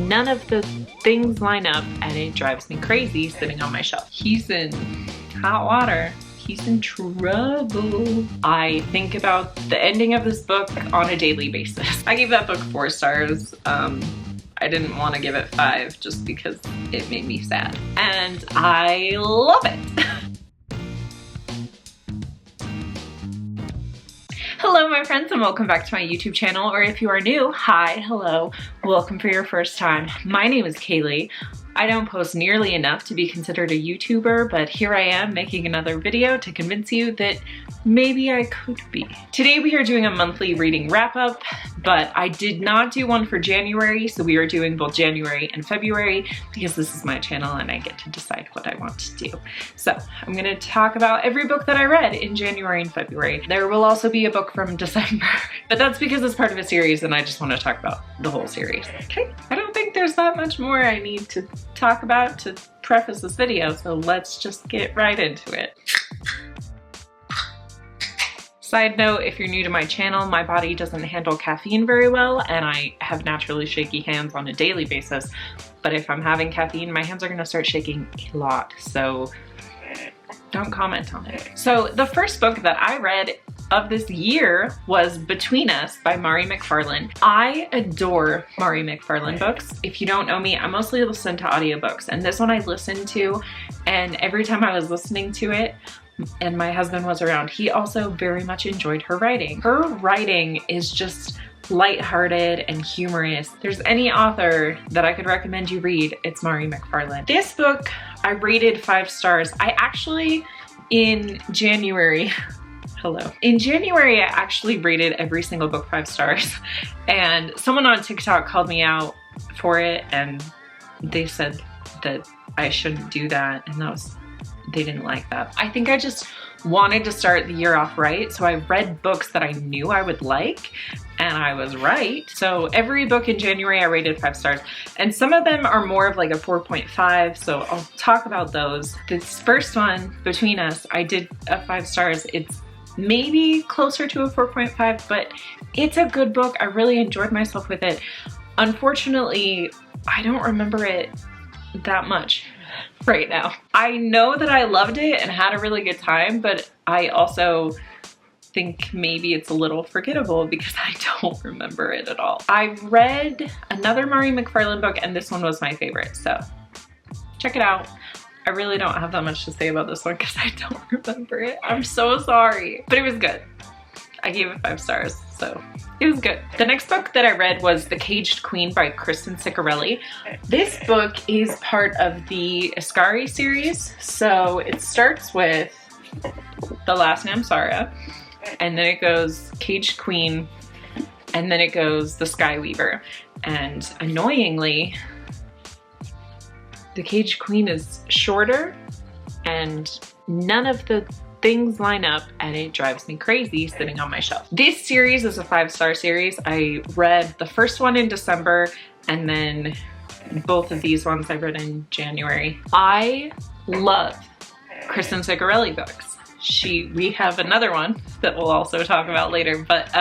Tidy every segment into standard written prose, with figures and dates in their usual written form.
none of the things line up and it drives me crazy sitting on my shelf. He's in hot water. He's in trouble. I think about the ending of this book on a daily basis. I gave that book 4 stars. I didn't want to give it 5 just because it made me sad. And I love it. Hello my friends and welcome back to my YouTube channel, or if you are new, hi, hello, welcome for your first time. My name is Kaylee. I don't post nearly enough to be considered a YouTuber, but here I am making another video to convince you that maybe I could be. Today we are doing a monthly reading wrap-up, but I did not do one for January, so we are doing both January and February because this is my channel and I get to decide what I want to do. So I'm gonna talk about every book that I read in January and February. There will also be a book from December, but that's because it's part of a series and I just want to talk about the whole series. Okay, I don't think there's that much more I need to talk about to preface this video, so let's just get right into it. Side note, if you're new to my channel, my body doesn't handle caffeine very well and I have naturally shaky hands on a daily basis, but if I'm having caffeine, my hands are gonna start shaking a lot, so don't comment on it. So the first book that I read of this year was Between Us by Mari McFarlane. I adore Mari McFarlane books. If you don't know me, I mostly listen to audiobooks, and this one I listened to, and every time I was listening to it and my husband was around, he also very much enjoyed her writing. Her writing is just lighthearted and humorous. If there's any author that I could recommend you read, it's Mari McFarlane. This book I rated 5 stars. I actually, in January, in January, I actually rated every single book 5 stars, and someone on TikTok called me out for it and they said that I shouldn't do that, and they didn't like that. I think I just wanted to start the year off right, so I read books that I knew I would like, and I was right. So every book in January I rated 5 stars, and some of them are more of like a 4.5, so I'll talk about those. This first one, Between Us, I did a 5 stars. It's maybe closer to a 4.5, but it's a good book. I really enjoyed myself with it. Unfortunately, I don't remember it that much right now. I know that I loved it and had a really good time, but I also think maybe it's a little forgettable because I don't remember it at all. I read another Mari McFarlane book and this one was my favorite, so check it out. I really don't have that much to say about this one because I don't remember it. I'm so sorry, but it was good. I gave it 5 stars, so it was good. The next book that I read was The Caged Queen by Kristen Ciccarelli. This book is part of the Ascari series. So it starts with The Last Namsara, and then it goes Caged Queen, and then it goes The Skyweaver. And annoyingly, The Caged Queen is shorter and none of the things line up and it drives me crazy sitting on my shelf. This series is a 5-star series. I read the first one in December and then both of these ones I read in January. I love Kristen Ciccarelli books. We have another one that we'll also talk about later, but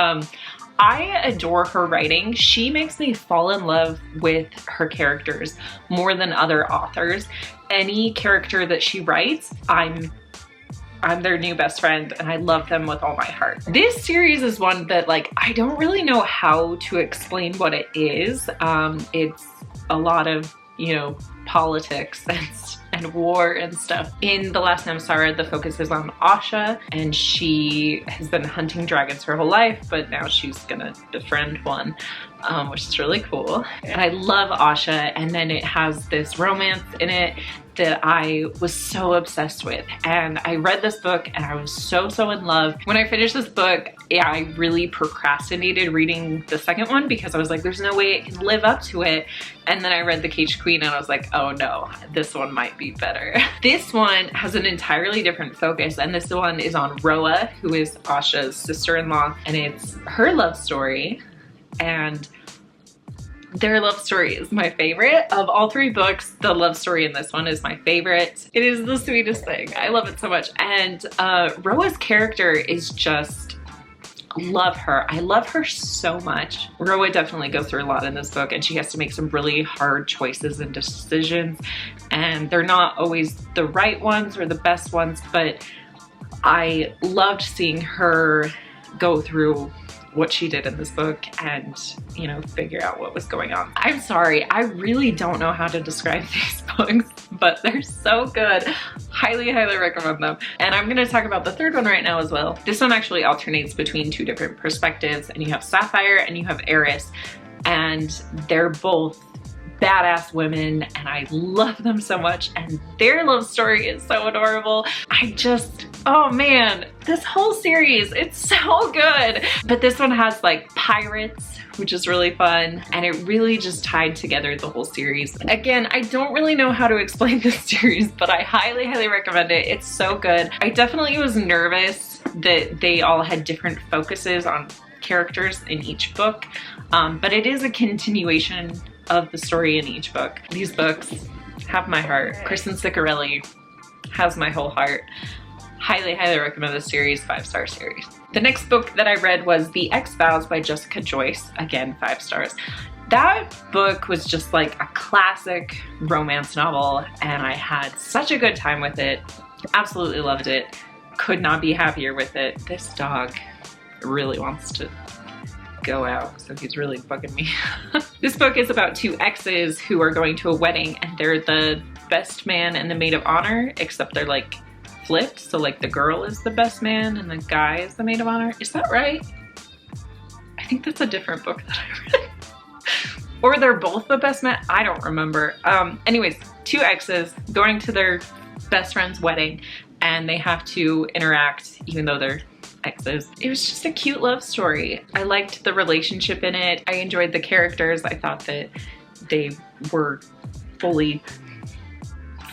I adore her writing. She makes me fall in love with her characters more than other authors. Any character that she writes, I'm their new best friend and I love them with all my heart. This series is one that, like, I don't really know how to explain what it is. It's a lot of, you know, politics and war and stuff. In The Last Namsara, the focus is on Asha, and she has been hunting dragons her whole life, but now she's gonna befriend one, which is really cool. And I love Asha, and then it has this romance in it that I was so obsessed with. And I read this book and I was so in love. When I finished this book, yeah, I really procrastinated reading the second one because I was like, there's no way it can live up to it. And then I read The Caged Queen and I was like, oh no, this one might be better. This one has an entirely different focus, and this one is on Roa, who is Asha's sister-in-law, and it's her love story, and their love story is my favorite. Of all 3 books, the love story in this one is my favorite. It is the sweetest thing. I love it so much. And Roa's character is just Love her. I love her so much. Roa definitely goes through a lot in this book, and she has to make some really hard choices and decisions, and they're not always the right ones or the best ones, but I loved seeing her go through what she did in this book and, you know, figure out what was going on. I'm sorry, I really don't know how to describe these books, but they're so good. Highly, highly recommend them. And I'm gonna talk about the third one right now as well. This one actually alternates between two different perspectives, and you have Sapphire and you have Eris, and they're both badass women, and I love them so much, and their love story is so adorable. Oh man, this whole series, it's so good. But this one has like pirates, which is really fun, and it really just tied together the whole series. Again, I don't really know how to explain this series, but I highly, highly recommend it. It's so good. I definitely was nervous that they all had different focuses on characters in each book, but it is a continuation of the story in each book. These books have my heart. Kristen Ciccarelli has my whole heart. Highly, highly recommend this series, 5-star series. The next book that I read was The X-Files by Jessica Joyce. Again, 5 stars. That book was just like a classic romance novel, and I had such a good time with it. Absolutely loved it. Could not be happier with it. This dog really wants to go out, so he's really bugging me. This book is about two exes who are going to a wedding, and they're the best man and the maid of honor, except they're like flipped. So like the girl is the best man and the guy is the maid of honor. Is that right? I think that's a different book that I read. Or they're both the best man. I don't remember. Anyways, two exes going to their best friend's wedding, and they have to interact even though they're exes. It was just a cute love story. I liked the relationship in it. I enjoyed the characters. I thought that they were fully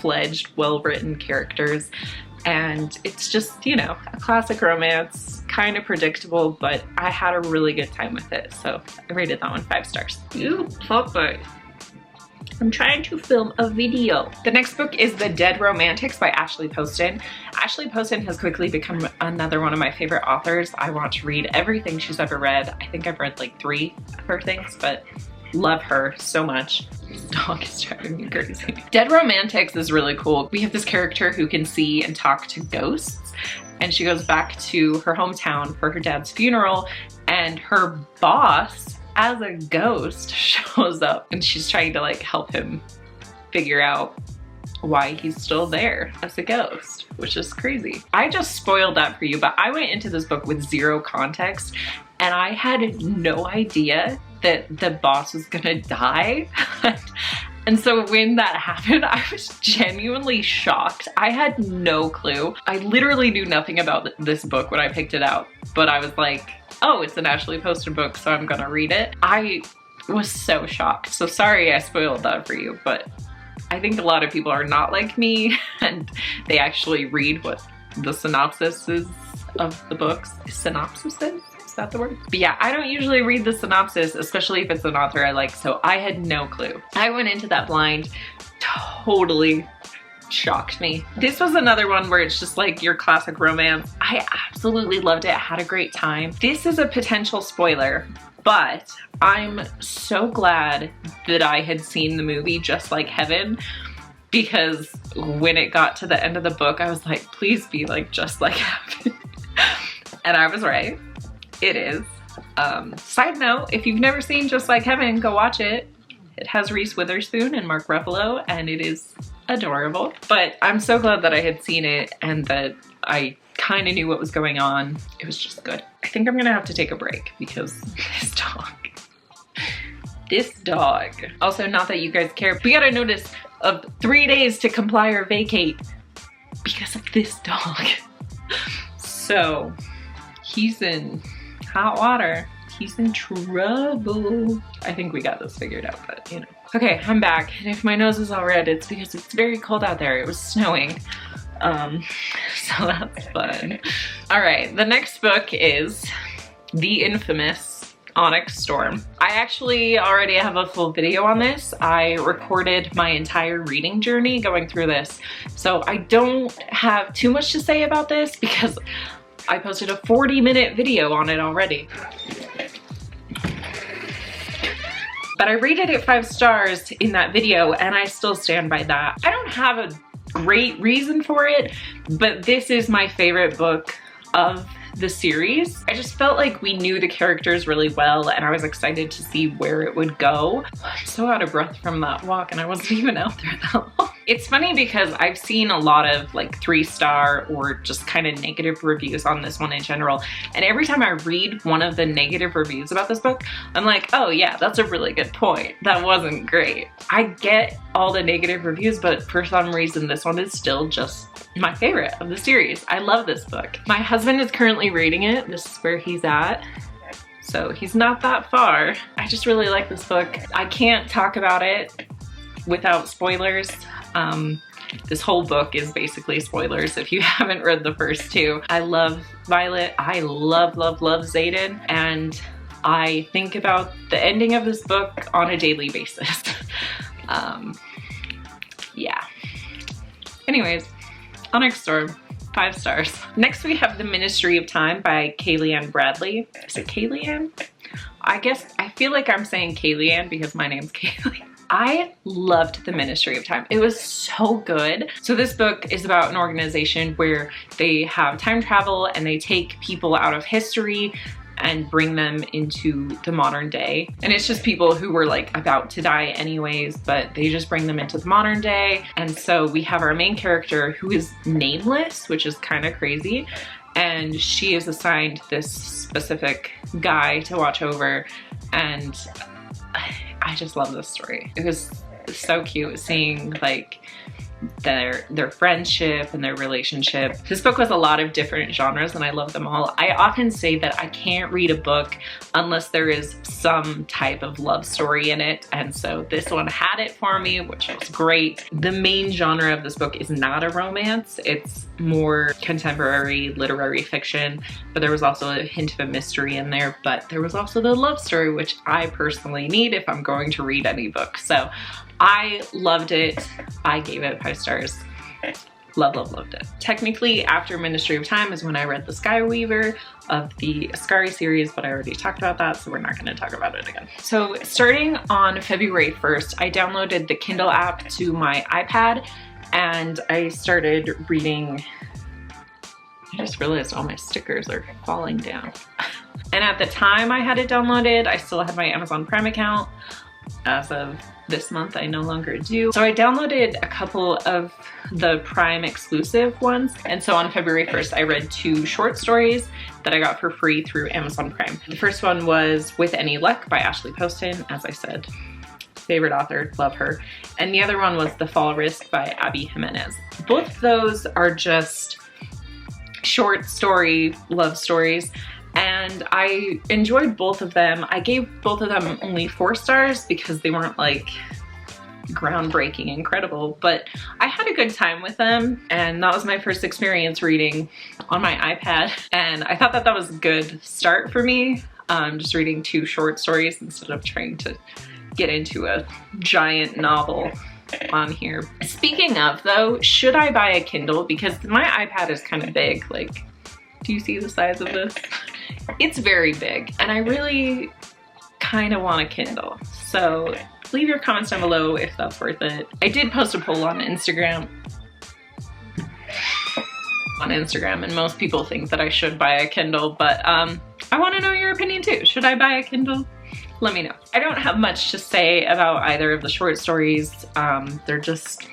fledged, well-written characters. And it's just, you know, a classic romance, kind of predictable, but I had a really good time with it. So I rated that one 5 stars. Ooh, Papa. I'm trying to film a video. The next book is The Dead Romantics by Ashley Poston. Ashley Poston has quickly become another one of my favorite authors. I want to read everything she's ever read. I think I've read like 3 of her things, but love her so much. This dog is driving me crazy. Dead Romantics is really cool. We have this character who can see and talk to ghosts, and she goes back to her hometown for her dad's funeral, and her boss as a ghost shows up, and she's trying to like help him figure out why he's still there as a ghost, which is crazy. I just spoiled that for you, but I went into this book with 0 context, and I had no idea that the boss was gonna die. And so when that happened, I was genuinely shocked. I had no clue. I literally knew nothing about this book when I picked it out, but I was like, oh, it's an Ashley Poston book, so I'm gonna read it. I was so shocked. So sorry I spoiled that for you, but I think a lot of people are not like me, and they actually read what the synopsis is of the books. Synopsis is that the word? But yeah, I don't usually read the synopsis, especially if it's an author I like, so I had no clue. I went into that blind, totally shocked me. This was another one where it's just like your classic romance. I absolutely loved it. I had a great time. This is a potential spoiler, but I'm so glad that I had seen the movie Just Like Heaven, because when it got to the end of the book, I was like, please be like Just Like Heaven. And I was right. It is. Side note, if you've never seen Just Like Heaven, go watch it. It has Reese Witherspoon and Mark Ruffalo, and it is adorable. But I'm so glad that I had seen it and that I kind of knew what was going on. It was just good. I think I'm gonna have to take a break because this dog. Also, not that you guys care, we got a notice of 3 days to comply or vacate because of this dog. So he's in hot water. He's in trouble. I think we got this figured out, but you know. Okay, I'm back, and if my nose is all red, it's because it's very cold out there. It was snowing. So that's fun. All right, the next book is the infamous Onyx Storm. I actually already have a full video on this. I recorded my entire reading journey going through this, so I don't have too much to say about this because I posted a 40-minute video on it already. But I rated it 5 stars in that video, and I still stand by that. I don't have a great reason for it, but this is my favorite book of the series. I just felt like we knew the characters really well, and I was excited to see where it would go. I'm so out of breath from that walk, and I wasn't even out there that long. It's funny because I've seen a lot of like 3-star or just kind of negative reviews on this one in general, and every time I read one of the negative reviews about this book, I'm like, oh yeah, that's a really good point. That wasn't great. I get all the negative reviews, but for some reason this one is still just my favorite of the series. I love this book. My husband is currently reading it. This is where he's at. So he's not that far. I just really like this book. I can't talk about it without spoilers. This whole book is basically spoilers if you haven't read the first 2. I love Violet. I love Xaden. And I think about the ending of this book on a daily basis. Yeah. Anyways, Onyx Storm, 5 stars. Next we have The Ministry of Time by Kayleigh Bradley. Is it Kayleigh? I feel like I'm saying Kayleigh because my name's Kayleigh. I loved The Ministry of Time. It was so good. So this book is about an organization where they have time travel and they take people out of history and bring them into the modern day. And it's just people who were like about to die anyways, but they just bring them into the modern day. And so we have our main character who is nameless, which is kind of crazy. And she is assigned this specific guy to watch over. And I just love this story. It was so cute seeing like their friendship and their relationship. This book was a lot of different genres and I love them all. I often say that I can't read a book unless there is some type of love story in it, and so this one had it for me, which was great. The main genre of this book is not a romance. It's more contemporary literary fiction, but there was also a hint of a mystery in there, but there was also the love story, which I personally need if I'm going to read any book. So I loved it. I gave it 5 stars. Loved it. Technically, after Ministry of Time is when I read The Skyweaver of the Askari series, but I already talked about that, so we're not going to talk about it again. So starting on February 1st, I downloaded the Kindle app to my iPad and I started reading. I just realized all my stickers are falling down. And at the time I had it downloaded, I still had my Amazon Prime account. As of this month, I no longer do. So I downloaded a couple of the Prime exclusive ones. And so on February 1st, I read 2 short stories that I got for free through Amazon Prime. The first one was With Any Luck by Ashley Poston. As I said, favorite author, love her. And the other one was The Fall Risk by Abby Jimenez. Both of those are just short story love stories. And I enjoyed both of them. I gave both of them only 4 stars because they weren't like groundbreaking incredible, but I had a good time with them, and that was my first experience reading on my iPad, and I thought that that was a good start for me, just reading 2 short stories instead of trying to get into a giant novel on here. Speaking of though, should I buy a Kindle? Because my iPad is kind of big. Like, do you see the size of this? It's very big, and I really kind of want a Kindle. So leave your comments down below if that's worth it. I did post a poll on Instagram. And most people think that I should buy a Kindle, but I want to know your opinion too. Should I buy a Kindle? Let me know. I don't have much to say about either of the short stories. They're just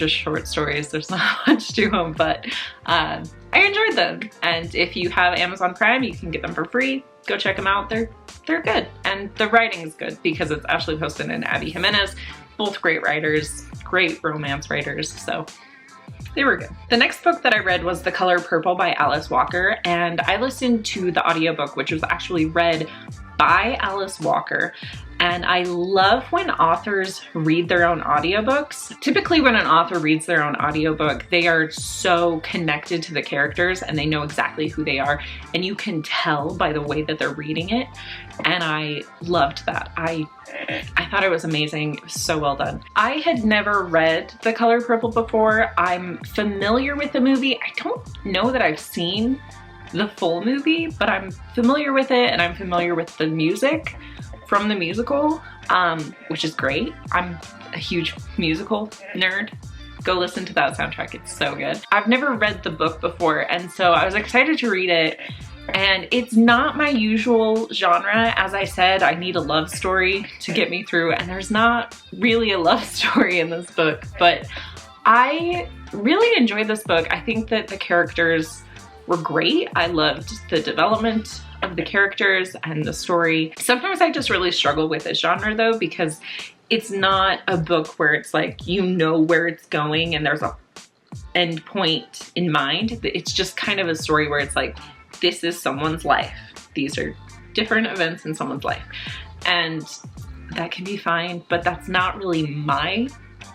short stories. There's not much to them, but I enjoyed them. And if you have Amazon Prime, you can get them for free. Go check them out. They're good. And the writing is good because it's Ashley Poston and Abby Jimenez, both great writers, great romance writers. So they were good. The next book that I read was The Color Purple by Alice Walker, and I listened to the audiobook, which was actually read by Alice Walker. And I love when authors read their own audiobooks. Typically when an author reads their own audiobook, they are so connected to the characters and they know exactly who they are. And you can tell by the way that they're reading it. And I loved that. I thought it was amazing. It was so well done. I had never read The Color Purple before. I'm familiar with the movie. I don't know that I've seen the full movie, but I'm familiar with it and I'm familiar with the music from the musical, which is great. I'm a huge musical nerd. Go listen to that soundtrack, it's so good. I've never read the book before, and so I was excited to read it, and it's not my usual genre. As I said, I need a love story to get me through, and there's not really a love story in this book, but I really enjoyed this book. I think that the characters were great. I loved the development of the characters and the story. Sometimes I just really struggle with this genre though, because it's not a book where it's like, you know where it's going and there's a end point in mind. It's just kind of a story where it's like, this is someone's life. These are different events in someone's life. And that can be fine, but that's not really my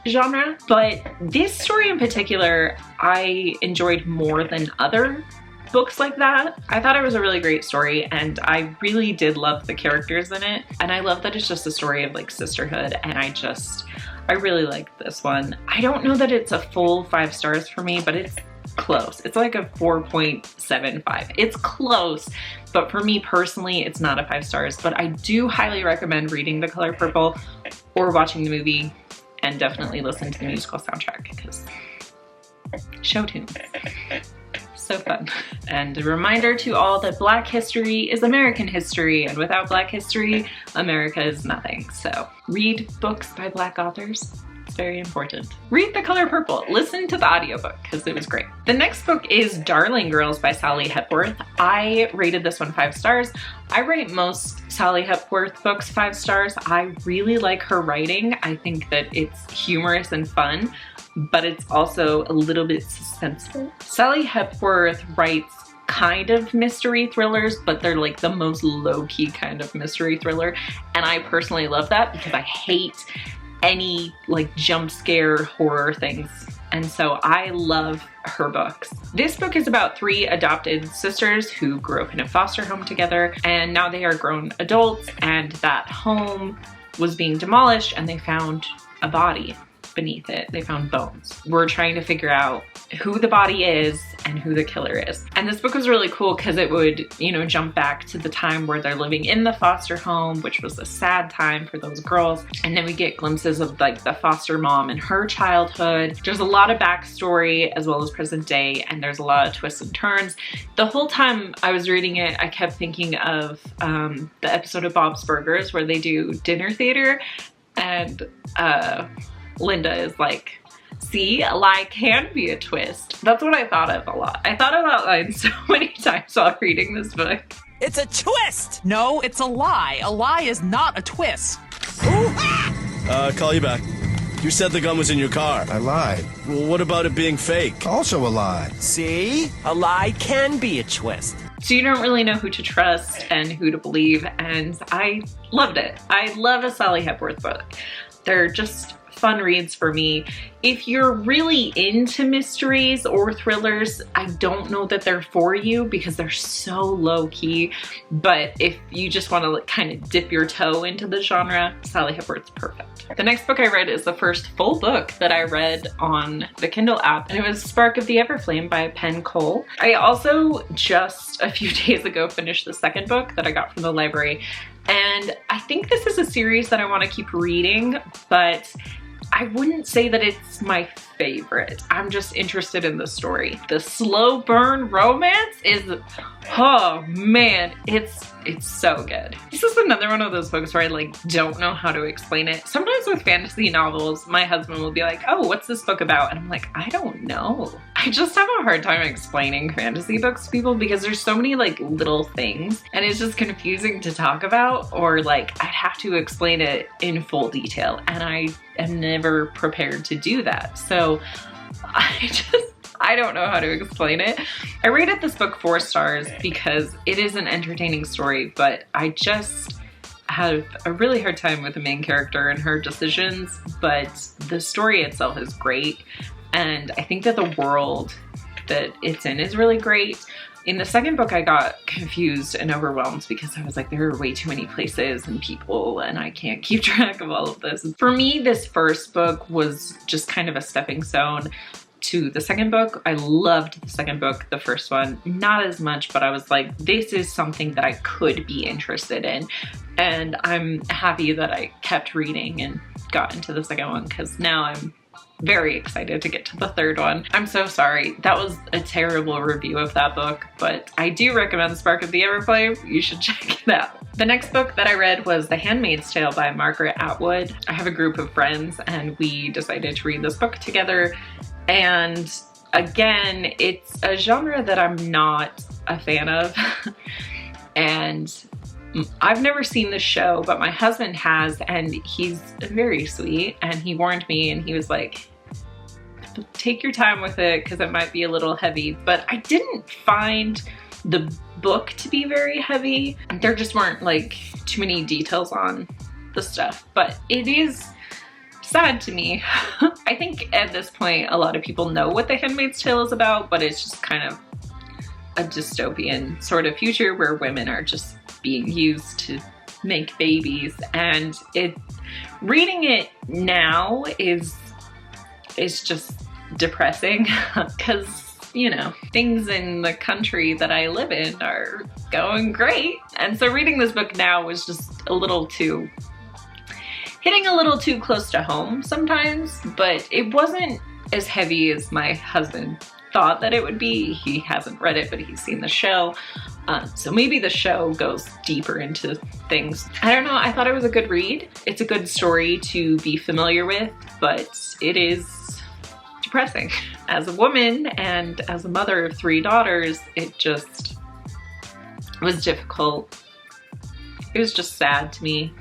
genre. But this story in particular, I enjoyed more than other books like that. I thought it was a really great story, and I really did love the characters in it. And I love that it's just a story of like sisterhood, and I really liked this one. I don't know that it's a full 5 stars for me, but it's close. It's like a 4.75. It's close, but for me personally, it's not a 5 stars, but I do highly recommend reading The Color Purple or watching the movie, and definitely listen to the musical soundtrack because show tunes. So fun. And a reminder to all that Black history is American history, and without Black history, America is nothing. So read books by Black authors. It's very important. Read The Color Purple. Listen to the audiobook because it was great. The next book is Darling Girls by Sally Hepworth. I rated this one 5 stars. I rate most Sally Hepworth books 5 stars. I really like her writing. I think that it's humorous and fun, but it's also a little bit suspenseful. Sally Hepworth writes kind of mystery thrillers, but they're like the most low-key kind of mystery thriller. And I personally love that because I hate any like jump scare horror things. And so I love her books. This book is about 3 adopted sisters who grew up in a foster home together, and now they are grown adults, and that home was being demolished and they found a body beneath it. They found bones. We're trying to figure out who the body is and who the killer is. And this book was really cool because it would, you know, jump back to the time where they're living in the foster home, which was a sad time for those girls. And then we get glimpses of like the foster mom and her childhood. There's a lot of backstory as well as present day, and there's a lot of twists and turns. The whole time I was reading it, I kept thinking of the episode of Bob's Burgers where they do dinner theater, and Linda is like, see, a lie can be a twist. That's what I thought of a lot. I thought of that line so many times while reading this book. It's a twist! No, it's a lie. A lie is not a twist. Call you back. You said the gun was in your car. I lied. Well, what about it being fake? Also a lie. See? A lie can be a twist. So you don't really know who to trust and who to believe, and I loved it. I love a Sally Hepworth book. They're just fun reads for me. If you're really into mysteries or thrillers, I don't know that they're for you because they're so low key, but if you just want to like, kind of dip your toe into the genre, Sally Hepworth's perfect. The next book I read is the first full book that I read on the Kindle app, and it was Spark of the Everflame by Penn Cole. I also just a few days ago finished the second book that I got from the library, and I think this is a series that I want to keep reading, but I wouldn't say that it's my favorite. I'm just interested in the story. The slow burn romance is, oh man, it's so good. This is another one of those books where I like don't know how to explain it. Sometimes with fantasy novels, my husband will be like, oh, what's this book about? And I'm like, I don't know. I just have a hard time explaining fantasy books to people because there's so many like little things and it's just confusing to talk about, or like I'd have to explain it in full detail and I am never prepared to do that. So I don't know how to explain it. I rated this book 4 stars because it is an entertaining story, but I just have a really hard time with the main character and her decisions, but the story itself is great. And I think that the world that it's in is really great. In the second book, I got confused and overwhelmed because I was like, there are way too many places and people and I can't keep track of all of this. For me, this first book was just kind of a stepping stone to the second book. I loved the second book, the first one, not as much, but I was like, this is something that I could be interested in. And I'm happy that I kept reading and got into the second one because now I'm very excited to get to the third one. I'm so sorry. That was a terrible review of that book, but I do recommend Spark of the Everflame. You should check it out. The next book that I read was The Handmaid's Tale by Margaret Atwood. I have a group of friends and we decided to read this book together. And again, it's a genre that I'm not a fan of. And I've never seen the show, but my husband has, and he's very sweet. And he warned me and he was like, take your time with it because it might be a little heavy. But I didn't find the book to be very heavy. There just weren't like too many details on the stuff, but it is sad to me. I think at this point, a lot of people know what The Handmaid's Tale is about, but it's just kind of a dystopian sort of future where women are just being used to make babies. And reading it now is just depressing because, you know, things in the country that I live in are going great. And so reading this book now was just hitting a little too close to home sometimes, but it wasn't as heavy as my husband thought that it would be. He hasn't read it, but he's seen the show. So maybe the show goes deeper into things. I don't know, I thought it was a good read. It's a good story to be familiar with, but it is depressing. As a woman and as a mother of 3 daughters, it just was difficult. It was just sad to me.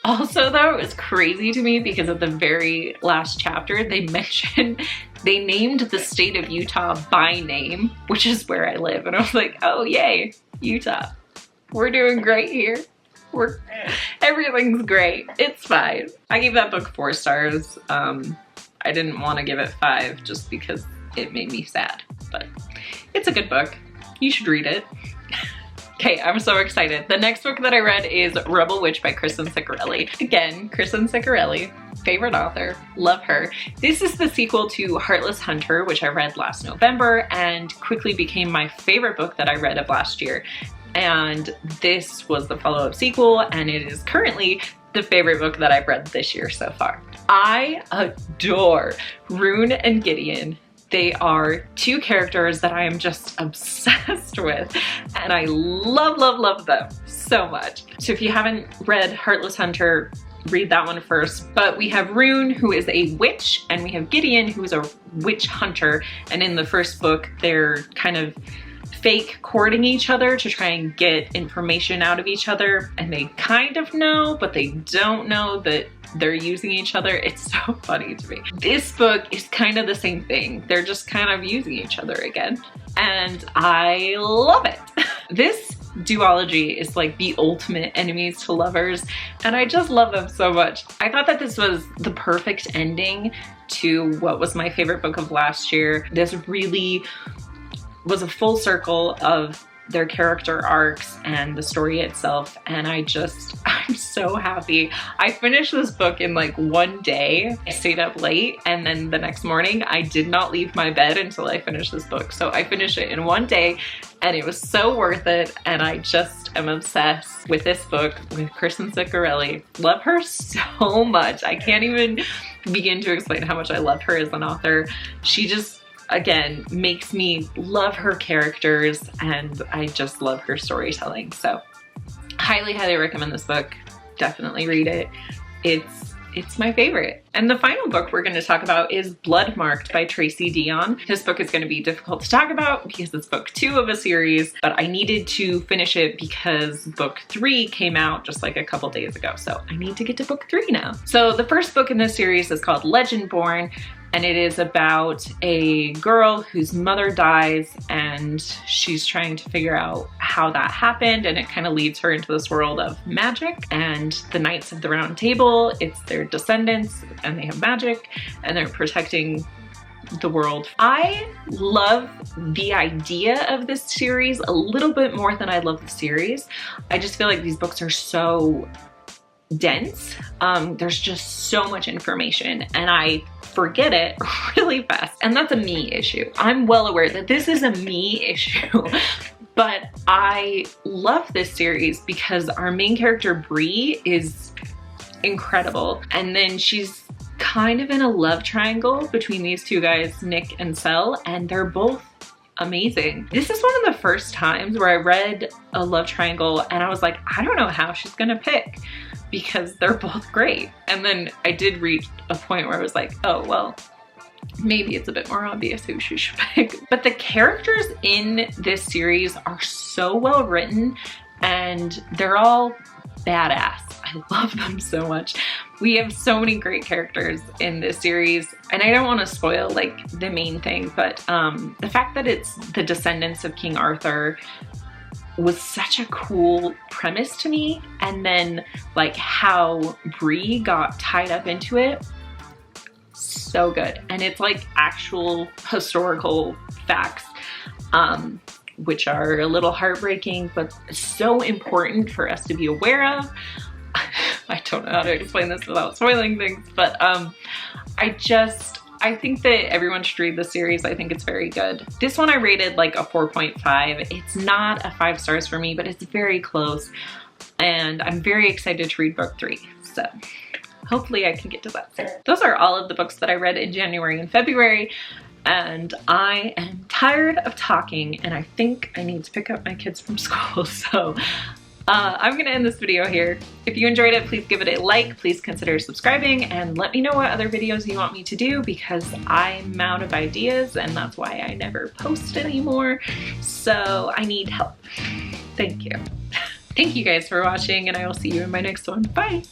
Also though, it was crazy to me because at the very last chapter, they named the state of Utah by name, which is where I live. And I was like, oh yay, Utah. We're doing great here. Everything's great. It's fine. I gave that book 4 stars. I didn't want to give it 5 just because it made me sad, but it's a good book. You should read it. Okay, I'm so excited. The next book that I read is Rebel Witch by Kristin Ciccarelli. Again, Kristin Ciccarelli, favorite author, love her. This is the sequel to Heartless Hunter, which I read last November and quickly became my favorite book that I read of last year. And this was the follow-up sequel, and it is currently the favorite book that I've read this year so far. I adore Rune and Gideon. They are 2 characters that I am just obsessed with, and I love, love, love them so much. So if you haven't read Heartless Hunter, read that one first. But we have Rune, who is a witch, and we have Gideon, who is a witch hunter. And in the first book, they're kind of fake courting each other to try and get information out of each other. And they kind of know, but they don't know that they're using each other. It's so funny to me. This book is kind of the same thing. They're just kind of using each other again. And I love it. This duology is like the ultimate enemies to lovers, and I just love them so much. I thought that this was the perfect ending to what was my favorite book of last year. This really was a full circle of their character arcs and the story itself, and I'm so happy. I finished this book in like one day. I stayed up late, and then the next morning I did not leave my bed until I finished this book. So I finished it in one day, and it was so worth it, and I just am obsessed with this book, with Kristin Ciccarelli. Love her so much. I can't even begin to explain how much I love her as an author. She just, again, makes me love her characters, and I just love her storytelling. So highly, highly recommend this book. Definitely read it. It's my favorite. And the final book we're going to talk about is Blood Marked by Tracy Deonn. This book is going to be difficult to talk about because it's book 2 of a series, but I needed to finish it because book 3 came out just like a couple days ago. So I need to get to book 3 now. So the first book in this series is called Legendborn, and it is about a girl whose mother dies and she's trying to figure out how that happened, and it kind of leads her into this world of magic and the Knights of the Round Table. It's their descendants and they have magic and they're protecting the world. I love the idea of this series a little bit more than I love the series. I just feel like these books are so dense. There's just so much information and I forget it really fast. And that's a me issue. I'm well aware that this is a me issue, but I love this series because our main character Bree is incredible. And then she's kind of in a love triangle between these two guys, Nick and Sel, and they're both amazing. This is one of the first times where I read a love triangle and I was like, I don't know how she's gonna pick because they're both great. And then I did reach a point where I was like, oh, well, maybe it's a bit more obvious who she should pick. But the characters in this series are so well written and they're all badass. I love them so much. We have so many great characters in this series, and I don't want to spoil like the main thing, but the fact that it's the descendants of King Arthur was such a cool premise to me, and then like how Bree got tied up into it, so good. And it's like actual historical facts, which are a little heartbreaking, but so important for us to be aware of. I don't know how to explain this without spoiling things, but I think that everyone should read the series. I think it's very good. This one I rated like a 4.5. It's not a 5 stars for me, but it's very close. And I'm very excited to read book 3. So hopefully I can get to that soon. Those are all of the books that I read in January and February. And I am tired of talking and I think I need to pick up my kids from school. So I'm gonna end this video here. If you enjoyed it, please give it a like, please consider subscribing, and let me know what other videos you want me to do because I'm out of ideas and that's why I never post anymore. So I need help. Thank you. Thank you guys for watching and I will see you in my next one. Bye.